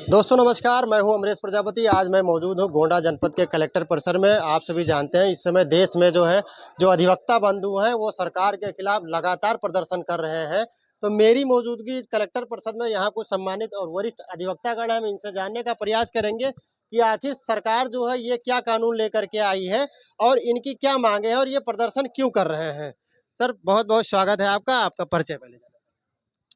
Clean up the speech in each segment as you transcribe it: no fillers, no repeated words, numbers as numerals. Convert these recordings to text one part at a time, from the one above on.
दोस्तों नमस्कार, मैं हूं अमरीश प्रजापति। आज मैं मौजूद हूं गोंडा जनपद के कलेक्टर परिसर में। आप सभी जानते हैं इस समय देश में जो अधिवक्ता बंधु हैं वो सरकार के खिलाफ लगातार प्रदर्शन कर रहे हैं। तो मेरी मौजूदगी इस कलेक्टर परिषद में यहाँ कुछ सम्मानित और वरिष्ठ अधिवक्तागण हैं, हम इनसे जानने का प्रयास करेंगे कि आखिर सरकार जो है ये क्या कानून लेकर के आई है और इनकी क्या मांगे हैं और ये प्रदर्शन क्यों कर रहे हैं। सर बहुत बहुत स्वागत है आपका परिचय पहले।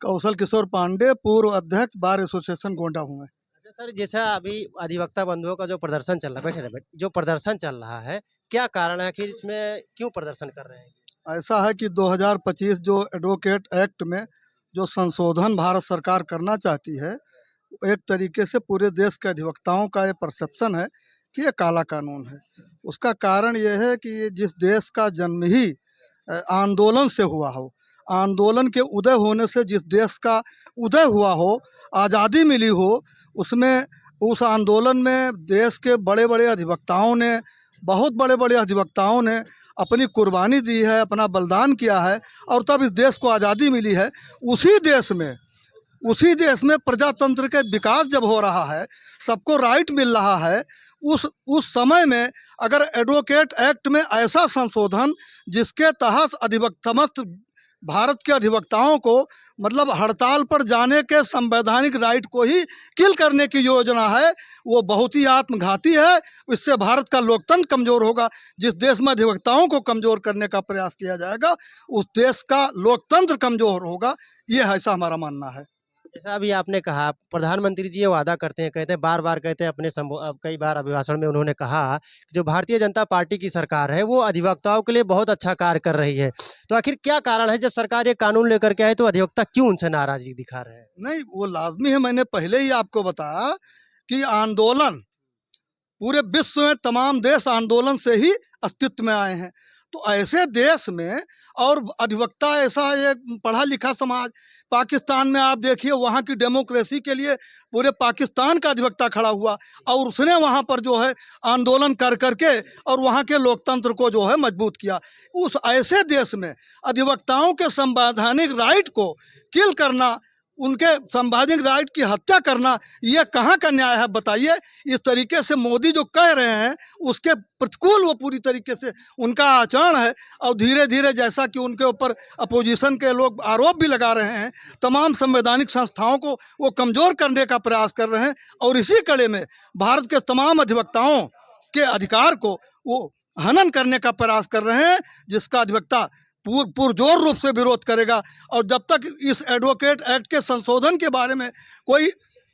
कौशल किशोर पांडे, पूर्व अध्यक्ष बार एसोसिएशन गोंडा हूँ मैं। अच्छा सर, जैसा अभी अधिवक्ता बंधुओं का जो प्रदर्शन चल रहा है, बैठे रहे जो प्रदर्शन चल रहा है, क्या कारण है आखिर इसमें क्यों प्रदर्शन कर रहे हैं? ऐसा है कि 2025 जो एडवोकेट एक्ट में जो संशोधन भारत सरकार करना चाहती है, एक तरीके से पूरे देश के अधिवक्ताओं का ये परसेप्शन है कि ये काला कानून है। उसका कारण ये है कि जिस देश का जन्म ही आंदोलन से हुआ हो, आंदोलन के उदय होने से जिस देश का उदय हुआ हो, आज़ादी मिली हो, उसमें उस आंदोलन में देश के बड़े बड़े अधिवक्ताओं ने, बहुत बड़े बड़े अधिवक्ताओं ने अपनी कुर्बानी दी है, अपना बलिदान किया है और तब इस देश को आज़ादी मिली है। उसी देश में प्रजातंत्र के विकास जब हो रहा है, सबको राइट मिल रहा है, उस समय में अगर एडवोकेट एक्ट में ऐसा संशोधन जिसके तहत समस्त भारत के अधिवक्ताओं को मतलब हड़ताल पर जाने के संवैधानिक राइट को ही किल करने की योजना है, वो बहुत ही आत्मघाती है। इससे भारत का लोकतंत्र कमज़ोर होगा। जिस देश में अधिवक्ताओं को कमज़ोर करने का प्रयास किया जाएगा, उस देश का लोकतंत्र कमज़ोर होगा। ये ऐसा हमारा मानना है। जैसा अभी आपने कहा, प्रधानमंत्री जी ये वादा करते हैं, कहते हैं बार-बार कहते हैं अपने कई बार अभिभाषण में उन्होंने कहा कि जो भारतीय जनता पार्टी की सरकार है वो अधिवक्ताओं के लिए बहुत अच्छा कार्य कर रही है। तो आखिर क्या कारण है जब सरकार ये कानून लेकर के आए तो अधिवक्ता क्यों उनसे नाराज़गी दिखा रहे हैं? नहीं, वो लाज़मी है। मैंने पहले ही आपको बताया कि आंदोलन पूरे विश्व में तमाम देश आंदोलन से ही अस्तित्व में आए हैं। तो ऐसे देश में और अधिवक्ता ऐसा एक पढ़ा लिखा समाज, पाकिस्तान में आप देखिए वहाँ की डेमोक्रेसी के लिए पूरे पाकिस्तान का अधिवक्ता खड़ा हुआ और उसने वहाँ पर जो है आंदोलन कर करके और वहाँ के लोकतंत्र को जो है मजबूत किया। उस ऐसे देश में अधिवक्ताओं के संवैधानिक राइट को किल करना, उनके संवैधानिक राइट की हत्या करना, यह कहाँ का न्याय है बताइए। इस तरीके से मोदी जो कह रहे हैं उसके प्रतिकूल वो पूरी तरीके से उनका आचरण है और धीरे धीरे जैसा कि उनके ऊपर अपोजिशन के लोग आरोप भी लगा रहे हैं, तमाम संवैधानिक संस्थाओं को वो कमज़ोर करने का प्रयास कर रहे हैं और इसी कड़े में भारत के तमाम अधिवक्ताओं के अधिकार को वो हनन करने का प्रयास कर रहे हैं, जिसका अधिवक्ता पुरजोर रूप से विरोध करेगा। और जब तक इस एडवोकेट एक्ट के संशोधन के बारे में कोई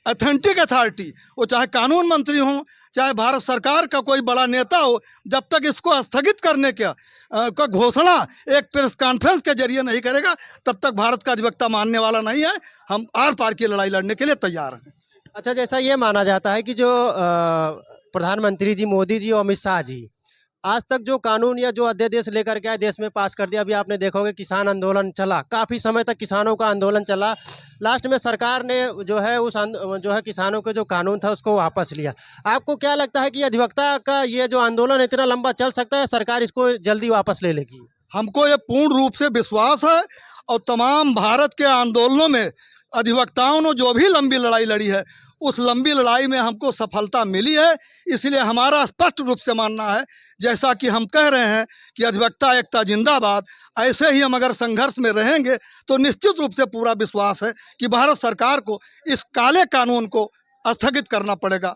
अथेंटिक अथॉरिटी, वो चाहे कानून मंत्री हो, चाहे भारत सरकार का कोई बड़ा नेता हो, जब तक इसको स्थगित करने का घोषणा एक प्रेस कॉन्फ्रेंस के जरिए नहीं करेगा, तब तक भारत का अधिवक्ता मानने वाला नहीं है। हम आर पार की लड़ाई लड़ने के लिए तैयार हैं। अच्छा, जैसा ये माना जाता है कि जो प्रधानमंत्री जी मोदी जी और अमित शाह जी आज तक जो कानून या जो अध्यादेश लेकर के आए देश में पास कर दिया। अभी आपने देखा होगा किसान आंदोलन चला, काफ़ी समय तक किसानों का आंदोलन चला। लास्ट में सरकार ने जो है किसानों के जो कानून था उसको वापस लिया। आपको क्या लगता है कि अधिवक्ता का ये जो आंदोलन इतना लंबा चल सकता है, सरकार इसको जल्दी वापस ले लेगी? हमको ये पूर्ण रूप से विश्वास है और तमाम भारत के आंदोलनों में अधिवक्ताओं ने जो भी लंबी लड़ाई लड़ी है, उस लंबी लड़ाई में हमको सफलता मिली है। इसलिए हमारा स्पष्ट रूप से मानना है, जैसा कि हम कह रहे हैं कि अधिवक्ता एकता जिंदाबाद, ऐसे ही हम अगर संघर्ष में रहेंगे तो निश्चित रूप से पूरा विश्वास है कि भारत सरकार को इस काले कानून को स्थगित करना पड़ेगा।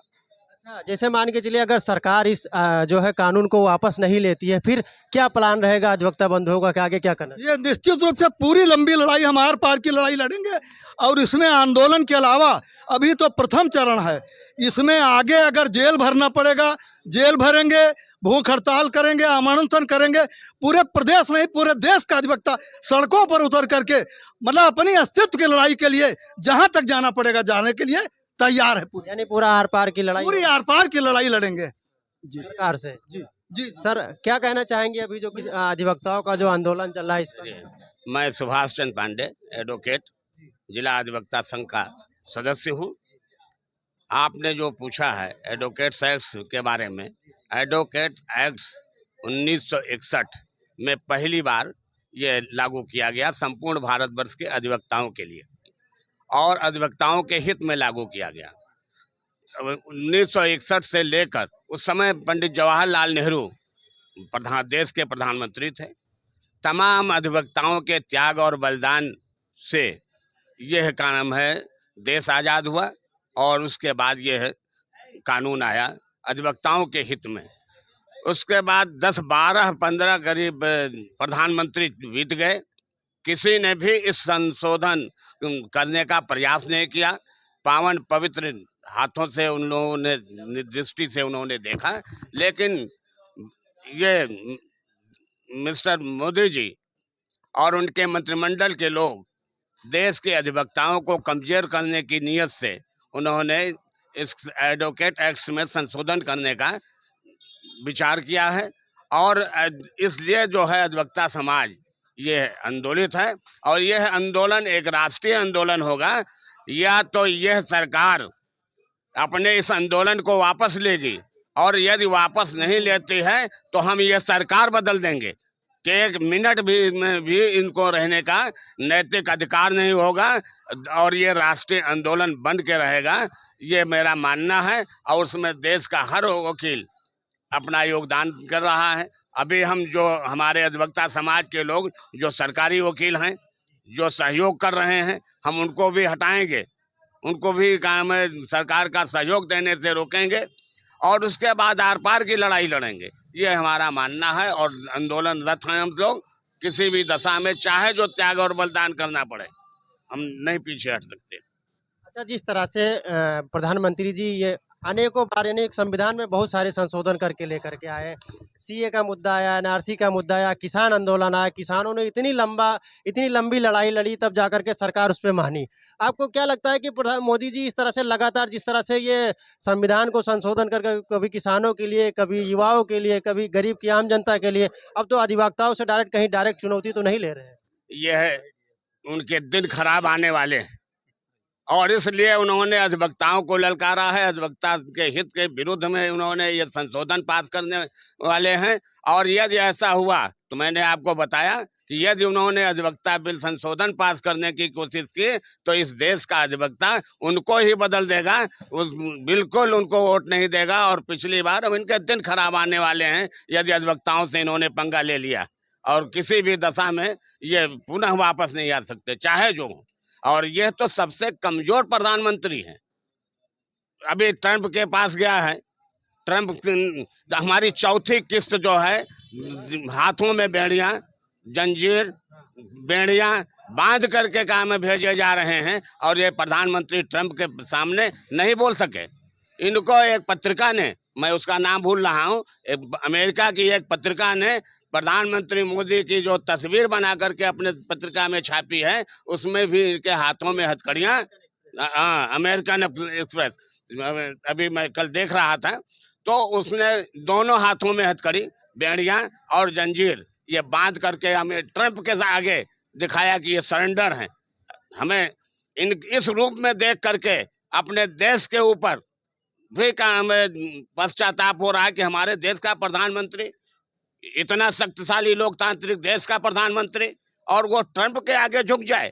अच्छा, जैसे मान के चलिए अगर सरकार इस जो है कानून को वापस नहीं लेती है, फिर क्या प्लान रहेगा अधिवक्ता बंधुओं का कि आगे क्या करना? ये निश्चित रूप से पूरी लंबी लड़ाई हम आर पार की लड़ाई लड़ेंगे और इसमें आंदोलन के अलावा अभी तो प्रथम चरण है। इसमें आगे अगर जेल भरना पड़ेगा जेल भरेंगे, भूख हड़ताल करेंगे, अनशन करेंगे। पूरे प्रदेश नहीं पूरे देश का अधिवक्ता सड़कों पर उतर करके मतलब अपनी अस्तित्व की लड़ाई के लिए जहां तक जाना पड़ेगा जाने के लिए तैयार है। यानी पूरा आर पार की लड़ाई, पूरी आर पार की लड़ाई लड़ेंगे जी सरकार से। जी जी। सर क्या कहना चाहेंगे अभी जो अधिवक्ताओं का जो आंदोलन चल रहा है इस पर? मैं सुभाष चंद्र पांडे, एडवोकेट, जिला अधिवक्ता संघ का सदस्य हूं। आपने जो पूछा है एडवोकेट्स एक्ट के बारे में, एडवोकेट एक्ट 1961 में पहली बार ये लागू किया गया संपूर्ण भारतवर्ष के अधिवक्ताओं के लिए और अधिवक्ताओं के हित में लागू किया गया। 1961 से लेकर, उस समय पंडित जवाहरलाल नेहरू देश के प्रधानमंत्री थे। तमाम अधिवक्ताओं के त्याग और बलिदान से यह काम है देश आज़ाद हुआ, और उसके बाद यह कानून आया अधिवक्ताओं के हित में। उसके बाद 10, 12, 15 करीब प्रधानमंत्री बीत गए, किसी ने भी इस संशोधन करने का प्रयास नहीं किया। पावन पवित्र हाथों से उन लोगों ने दृष्टि से उन्होंने देखा, लेकिन ये मिस्टर मोदी जी और उनके मंत्रिमंडल के लोग देश के अधिवक्ताओं को कमजोर करने की नीयत से उन्होंने इस एडवोकेट एक्ट में संशोधन करने का विचार किया है। और इसलिए जो है अधिवक्ता समाज ये आंदोलित है, और यह आंदोलन एक राष्ट्रीय आंदोलन होगा। या तो यह सरकार अपने इस आंदोलन को वापस लेगी, और यदि वापस नहीं लेती है तो हम ये सरकार बदल देंगे कि एक मिनट भी इनको रहने का नैतिक अधिकार नहीं होगा, और ये राष्ट्रीय आंदोलन बन के रहेगा। ये मेरा मानना है, और उसमें देश का हर वकील अपना योगदान कर रहा है। अभी हम जो हमारे अधिवक्ता समाज के लोग जो सरकारी वकील हैं, जो सहयोग कर रहे हैं, हम उनको भी हटाएंगे, उनको भी काम है सरकार का सहयोग देने से रोकेंगे, और उसके बाद आर पार की लड़ाई लड़ेंगे। ये हमारा मानना है, और आंदोलनरत हैं हम लोग। किसी भी दशा में चाहे जो त्याग और बलिदान करना पड़े, हम नहीं पीछे हट सकते। अच्छा, जिस तरह से प्रधानमंत्री जी ये अनेकों बार यानी संविधान में बहुत सारे संशोधन करके लेकर के आए, सीए का मुद्दा आया, एनआरसी का मुद्दा आया, किसान आंदोलन आया, किसानों ने इतनी लंबी लड़ाई लड़ी, तब जाकर के सरकार उस पे मानी। आपको क्या लगता है कि प्रधान मोदी जी इस तरह से लगातार जिस तरह से ये संविधान को संशोधन करके कभी किसानों के लिए, कभी युवाओं के लिए, कभी गरीब की आम जनता के लिए, अब तो अधिवक्ताओं से डायरेक्ट चुनौती तो नहीं ले रहे हैं? यह उनके दिन खराब आने वाले हैं, और इसलिए उन्होंने अधिवक्ताओं को ललकारा है। अधिवक्ता के हित के विरुद्ध में उन्होंने ये संशोधन पास करने वाले हैं। और यदि ऐसा हुआ तो मैंने आपको बताया कि यदि उन्होंने अधिवक्ता बिल संशोधन पास करने की कोशिश की तो इस देश का अधिवक्ता उनको ही बदल देगा, बिल्कुल उनको वोट नहीं देगा। और पिछली बार अब इनके दिन खराब आने वाले हैं यदि अधिवक्ताओं से इन्होंने पंगा ले लिया, और किसी भी दशा में ये पुनः वापस नहीं आ सकते, चाहे जो हो। और यह तो सबसे कमजोर प्रधानमंत्री हैं। अभी ट्रंप के पास गया है, ट्रंप हमारी चौथी किस्त जो है, हाथों में बेड़ियां, जंजीर, बेड़ियां बांध करके काम में भेजे जा रहे हैं, और ये प्रधानमंत्री ट्रंप के सामने नहीं बोल सके। इनको एक पत्रिका ने, मैं उसका नाम भूल रहा हूँ, अमेरिका की एक पत्रिका ने प्रधानमंत्री मोदी की जो तस्वीर बना करके अपने पत्रिका में छापी है, उसमें भी इनके हाथों में हथकड़ियां, अमेरिकन एक्सप्रेस, अभी मैं कल देख रहा था, तो उसने दोनों हाथों में हथकड़ी, बेड़ियां और जंजीर ये बांध करके हमें ट्रंप के आगे दिखाया कि ये सरेंडर है। हमें इस रूप में देख करके अपने देश के ऊपर भी हमें पश्चाताप हो रहा है कि हमारे देश का प्रधानमंत्री, इतना शक्तिशाली लोकतांत्रिक देश का प्रधानमंत्री, और वो ट्रंप के आगे झुक जाए।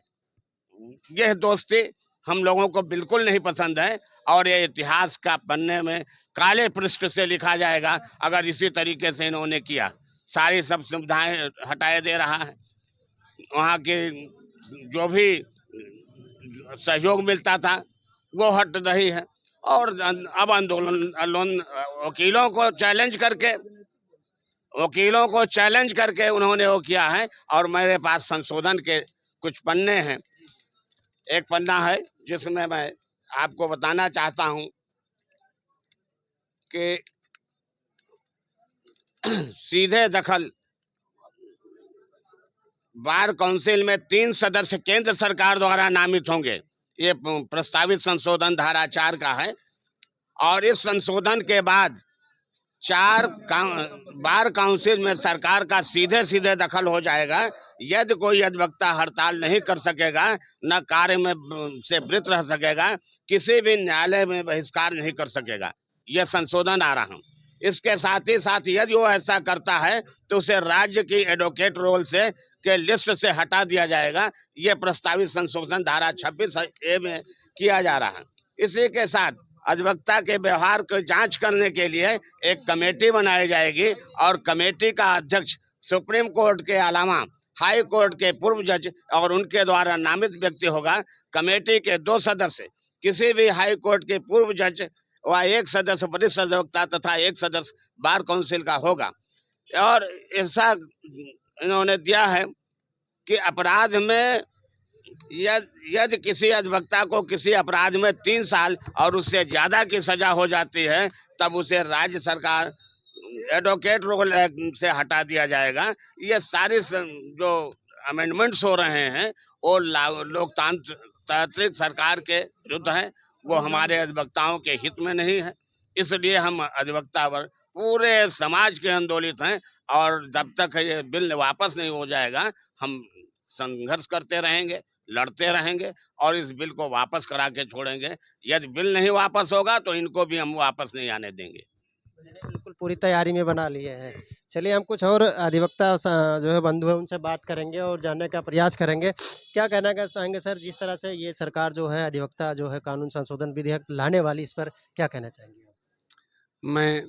यह दोस्ती हम लोगों को बिल्कुल नहीं पसंद है, और ये इतिहास का पन्ने में काले पृष्ठ से लिखा जाएगा अगर इसी तरीके से इन्होंने किया। सारी सब सुविधाएं हटाए दे रहा है, वहाँ के जो भी सहयोग मिलता था वो हट रही है। और अब आंदोलन वकीलों को चैलेंज करके उन्होंने वो किया है। और मेरे पास संशोधन के कुछ पन्ने हैं, एक पन्ना है जिसमें मैं आपको बताना चाहता हूं कि सीधे दखल, बार काउंसिल में 3 सदस्य केंद्र सरकार द्वारा नामित होंगे। ये प्रस्तावित संशोधन धारा 4 का है। और इस संशोधन के बाद 4 बार काउंसिल में सरकार का सीधे दखल हो जाएगा। यदि कोई अधिवक्ता हड़ताल नहीं कर सकेगा, न कार्य में से वृत रह सकेगा, किसी भी न्यायालय में बहिष्कार नहीं कर सकेगा। यह संशोधन आ रहा है। इसके साथ ही साथ यदि वो ऐसा करता है तो उसे राज्य की एडवोकेट रोल से के लिस्ट से हटा दिया जाएगा। यह प्रस्तावित संशोधन धारा 26A में किया जा रहा है। इसी के साथ अधिवक्ता के व्यवहार को जांच करने के लिए एक कमेटी बनाई जाएगी और कमेटी का अध्यक्ष सुप्रीम कोर्ट के अलावा हाई कोर्ट के पूर्व जज और उनके द्वारा नामित व्यक्ति होगा। कमेटी के 2 सदस्य किसी भी हाई कोर्ट के पूर्व जज व 1 सदस्य वरिष्ठ अधिवक्ता तथा 1 सदस्य बार काउंसिल का होगा। और ऐसा इन्होंने दिया है कि अपराध में यदि किसी अधिवक्ता को किसी अपराध में 3 साल और उससे ज्यादा की सजा हो जाती है तब उसे राज्य सरकार एडवोकेट रोल से हटा दिया जाएगा। ये सारे जो अमेंडमेंट्स हो रहे हैं वो लोकतांत्रिक सरकार के विरुद्ध हैं, वो हमारे अधिवक्ताओं के हित में नहीं है। इसलिए हम अधिवक्ता वर्ग पूरे समाज के आंदोलित हैं और जब तक ये बिल वापस नहीं हो जाएगा हम संघर्ष करते रहेंगे, लड़ते रहेंगे और इस बिल को वापस करा के छोड़ेंगे। यदि बिल नहीं वापस होगा तो इनको भी हम वापस नहीं आने देंगे। बिल्कुल पूरी तैयारी में बना लिए हैं। चलिए हम कुछ और अधिवक्ता जो है बंधु है उनसे बात करेंगे और जानने का प्रयास करेंगे। क्या कहना चाहेंगे सर, जिस तरह से ये सरकार जो है अधिवक्ता जो है कानून संशोधन विधेयक लाने वाली, इस पर क्या कहना चाहेंगे? मैं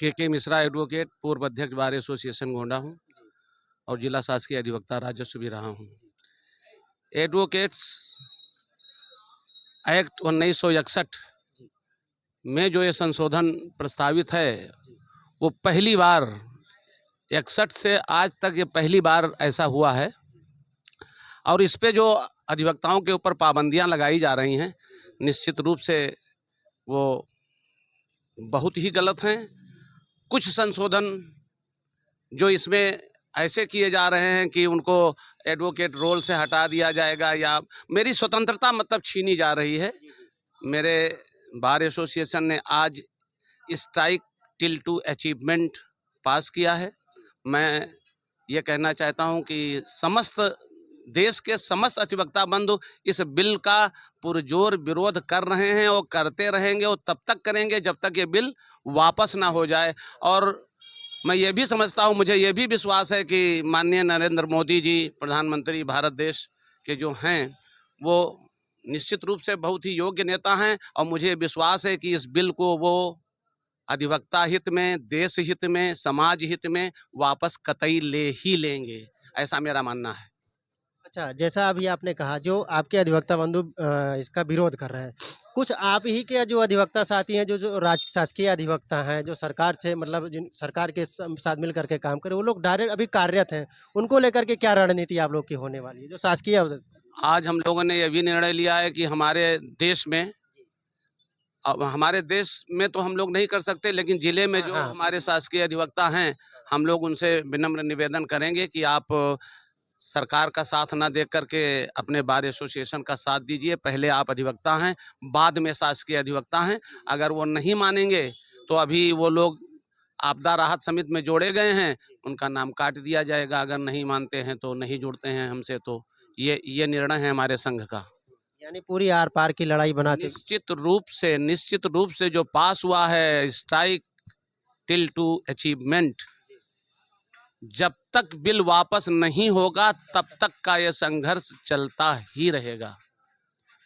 के मिश्रा एडवोकेट, पूर्व अध्यक्ष बार एसोसिएशन गोंडा हूँ और जिला शासकीय अधिवक्ता राजस्व भी रहा हूँ। एडवोकेट्स एक्ट 1961 में जो ये संशोधन प्रस्तावित है वो पहली बार 61 से आज तक ये पहली बार ऐसा हुआ है और इस पे जो अधिवक्ताओं के ऊपर पाबंदियां लगाई जा रही हैं निश्चित रूप से वो बहुत ही गलत हैं। कुछ संशोधन जो इसमें ऐसे किए जा रहे हैं कि उनको एडवोकेट रोल से हटा दिया जाएगा या मेरी स्वतंत्रता मतलब छीनी जा रही है। मेरे बार एसोसिएशन ने आज स्ट्राइक टिल टू अचीवमेंट पास किया है। मैं ये कहना चाहता हूं कि समस्त देश के समस्त अधिवक्ता बंधु इस बिल का पुरजोर विरोध कर रहे हैं और करते रहेंगे और तब तक करेंगे जब तक ये बिल वापस ना हो जाए। और मैं ये भी समझता हूँ, मुझे ये भी विश्वास है कि माननीय नरेंद्र मोदी जी प्रधानमंत्री भारत देश के जो हैं वो निश्चित रूप से बहुत ही योग्य नेता हैं और मुझे विश्वास है कि इस बिल को वो अधिवक्ता हित में, देश हित में, समाज हित में वापस कतई ले ही लेंगे, ऐसा मेरा मानना है। अच्छा, जैसा अभी आपने कहा जो आपके अधिवक्ता बंधु इसका विरोध कर रहे हैं, कुछ आप ही के जो अधिवक्ता साथी हैं जो शासकीय अधिवक्ता हैं जो सरकार से मतलब जिन सरकार के साथ मिल करके काम करे, वो लोग डायरेक्ट अभी कार्यरत हैं, उनको लेकर के क्या रणनीति आप लोग की होने वाली है जो शासकीय? आज हम लोगों ने यह भी निर्णय लिया है कि हमारे देश में, अब हमारे देश में तो हम लोग नहीं कर सकते लेकिन जिले में जो हमारे शासकीय अधिवक्ता हैं हम लोग उनसे विनम्र निवेदन करेंगे कि आप सरकार का साथ ना देख करके अपने बार एसोसिएशन का साथ दीजिए। पहले आप अधिवक्ता हैं, बाद में शासकीय अधिवक्ता हैं। अगर वो नहीं मानेंगे तो अभी वो लोग आपदा राहत समिति में जोड़े गए हैं, उनका नाम काट दिया जाएगा। अगर नहीं मानते हैं तो नहीं जुड़ते हैं हमसे, तो ये निर्णय है हमारे संघ का। यानी पूरी आर पार की लड़ाई बना निश्चित रूप से जो पास हुआ है स्ट्राइक टिल टू अचीवमेंट, जब तक बिल वापस नहीं होगा तब तक का ये संघर्ष चलता ही रहेगा।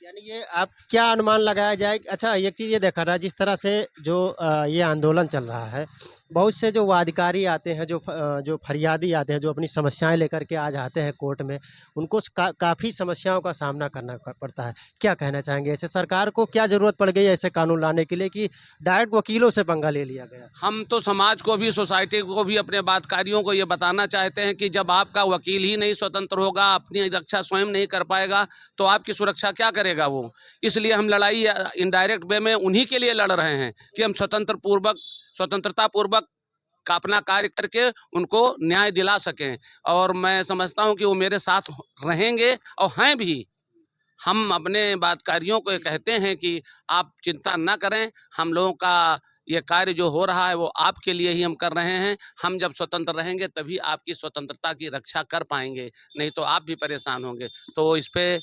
यानी ये आप क्या अनुमान लगाया जाए? अच्छा, एक चीज़ ये देखा रहा, जिस तरह से जो ये आंदोलन चल रहा है, बहुत से जो वादकारी आते हैं, जो फरियादी आते हैं, जो अपनी समस्याएं लेकर के आज आते हैं कोर्ट में, उनको काफ़ी समस्याओं का सामना करना पड़ता है। क्या कहना चाहेंगे, ऐसे सरकार को क्या ज़रूरत पड़ गई ऐसे कानून लाने के लिए कि डायरेक्ट वकीलों से पंगा ले लिया गया? हम तो समाज को भी, सोसाइटी को भी, अपने बातकारियों को ये बताना चाहते हैं कि जब आपका वकील ही नहीं स्वतंत्र होगा, अपनी रक्षा स्वयं नहीं कर पाएगा तो आपकी सुरक्षा क्या करेगा वो। इसलिए हम लड़ाई इनडायरेक्ट वे में उन्हीं के लिए लड़ रहे हैं कि हम स्वतंत्रता पूर्वक का अपना कार्य करके उनको न्याय दिला सकें। और मैं समझता हूं कि वो मेरे साथ रहेंगे और हैं भी। हम अपने बातकारियों को कहते हैं कि आप चिंता ना करें, हम लोगों का ये कार्य जो हो रहा है वो आपके लिए ही हम कर रहे हैं। हम जब स्वतंत्र रहेंगे तभी आपकी स्वतंत्रता की रक्षा कर पाएंगे, नहीं तो आप भी परेशान होंगे। तो इस पे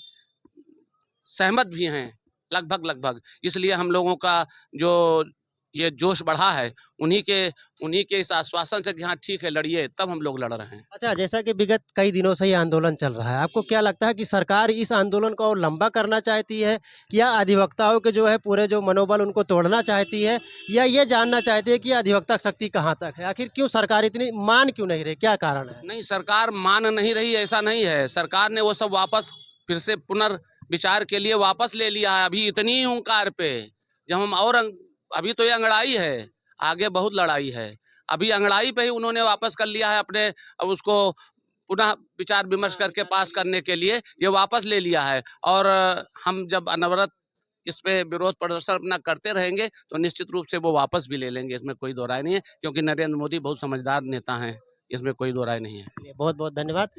सहमत भी हैं लगभग। इसलिए हम लोगों का जो ये जोश बढ़ा है, उन्हीं के इस आश्वासन से कि हाँ ठीक है लड़िए, तब हम लोग लड़ रहे हैं। अच्छा, जैसा कि विगत कई दिनों से ये आंदोलन चल रहा है, आपको क्या लगता है कि सरकार इस आंदोलन को और लंबा करना चाहती है, या अधिवक्ताओं के जो है पूरे जो मनोबल उनको तोड़ना चाहती है, या ये जानना चाहती है कि अधिवक्ता शक्ति कहाँ तक है? आखिर क्यों सरकार इतनी मान क्यों नहीं रही, क्या कारण है? नहीं, सरकार मान नहीं रही ऐसा नहीं है, सरकार ने वो सब वापस फिर से पुनर्विचार के लिए वापस ले लिया है। अभी इतनी ही हुंकार पे जब हम अभी तो ये अंगड़ाई है, आगे बहुत लड़ाई है। अभी अंगड़ाई पे ही उन्होंने वापस कर लिया है अपने, अब उसको पुनः विचार विमर्श करके पास करने के लिए ये वापस ले लिया है। और हम जब अनवरत इस पे विरोध प्रदर्शन अपना करते रहेंगे तो निश्चित रूप से वो वापस भी ले लेंगे, इसमें कोई दो राय नहीं है, क्योंकि नरेंद्र मोदी बहुत समझदार नेता हैं, इसमें कोई दो राय नहीं है। बहुत बहुत धन्यवाद।